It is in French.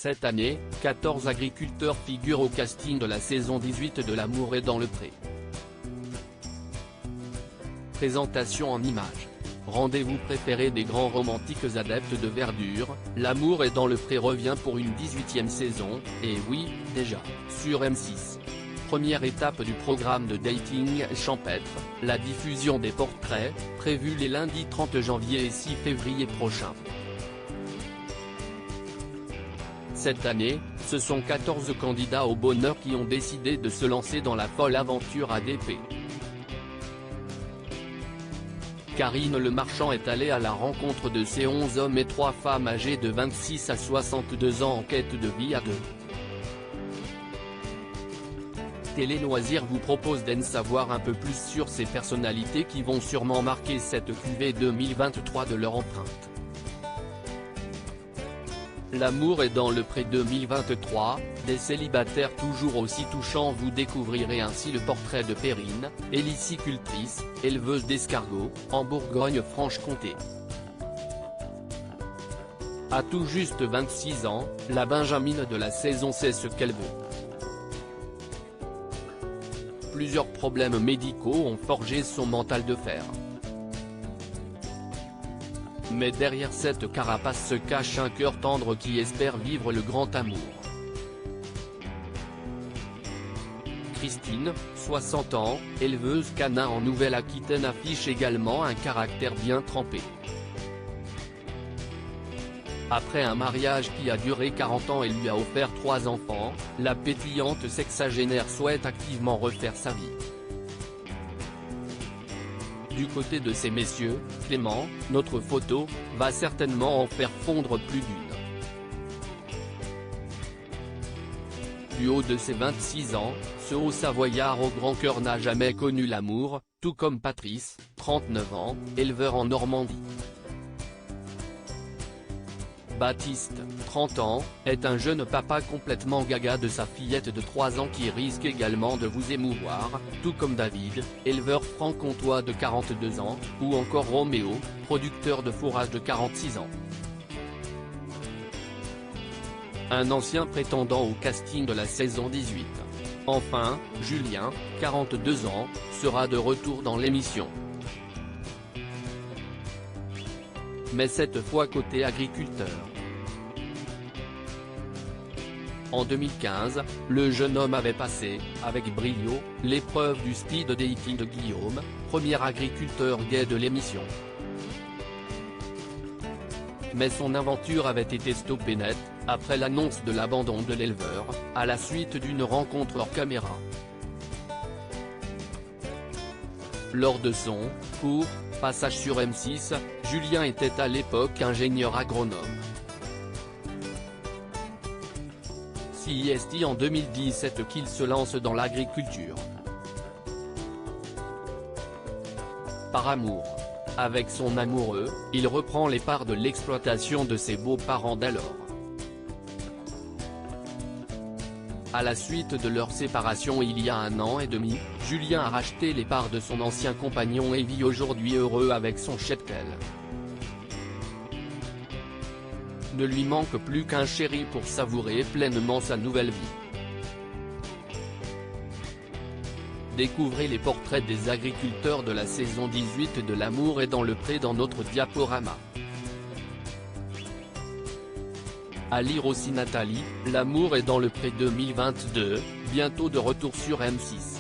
Cette année, 14 agriculteurs figurent au casting de la saison 18 de L'amour est dans le pré. Présentation en images. Rendez-vous préféré des grands romantiques adeptes de verdure, L'amour est dans le pré revient pour une 18e saison, et oui, déjà, sur M6. Première étape du programme de dating champêtre, la diffusion des portraits, prévue les lundis 30 janvier et 6 février prochains. Cette année, ce sont 14 candidats au bonheur qui ont décidé de se lancer dans la folle aventure ADP. Karine Le Marchand est allée à la rencontre de ces 11 hommes et 3 femmes âgés de 26 à 62 ans en quête de vie à deux. Télé Loisirs vous propose d'en savoir un peu plus sur ces personnalités qui vont sûrement marquer cette cuvée 2023 de leur empreinte. L'amour est dans le pré 2023, des célibataires toujours aussi touchants. Vous découvrirez ainsi le portrait de Perrine, hélicicultrice, éleveuse d'escargots, en Bourgogne-Franche-Comté. À tout juste 26 ans, la benjamine de la saison sait ce qu'elle veut. Plusieurs problèmes médicaux ont forgé son mental de fer. Mais derrière cette carapace se cache un cœur tendre qui espère vivre le grand amour. Christine, 60 ans, éleveuse canin en Nouvelle-Aquitaine affiche également un caractère bien trempé. Après un mariage qui a duré 40 ans et lui a offert 3 enfants, la pétillante sexagénaire souhaite activement refaire sa vie. Du côté de ces messieurs, Clément, notre photo, va certainement en faire fondre plus d'une. Du haut de ses 26 ans, ce Haut-Savoyard au grand cœur n'a jamais connu l'amour, tout comme Patrice, 39 ans, éleveur en Normandie. Baptiste, 30 ans, est un jeune papa complètement gaga de sa fillette de 3 ans qui risque également de vous émouvoir, tout comme David, éleveur franc-comtois de 42 ans, ou encore Roméo, producteur de fourrage de 46 ans. Un ancien prétendant au casting de la saison 18. Enfin, Julien, 42 ans, sera de retour dans l'émission. Mais cette fois côté agriculteur. En 2015, le jeune homme avait passé, avec brio, l'épreuve du speed dating de Guillaume, premier agriculteur gay de l'émission. Mais son aventure avait été stoppée net, après l'annonce de l'abandon de l'éleveur, à la suite d'une rencontre hors caméra. Lors de son court passage sur M6, Julien était à l'époque ingénieur agronome. C'est en 2017 qu'il se lance dans l'agriculture. Par amour. Avec son amoureux, il reprend les parts de l'exploitation de ses beaux-parents d'alors. À la suite de leur séparation il y a 1 an et demi, Julien a racheté les parts de son ancien compagnon et vit aujourd'hui heureux avec son cheptel. Ne lui manque plus qu'un chéri pour savourer pleinement sa nouvelle vie. Découvrez les portraits des agriculteurs de la saison 18 de L'amour est dans le pré dans notre diaporama. À lire aussi Nathalie, L'amour est dans le pré 2022, bientôt de retour sur M6.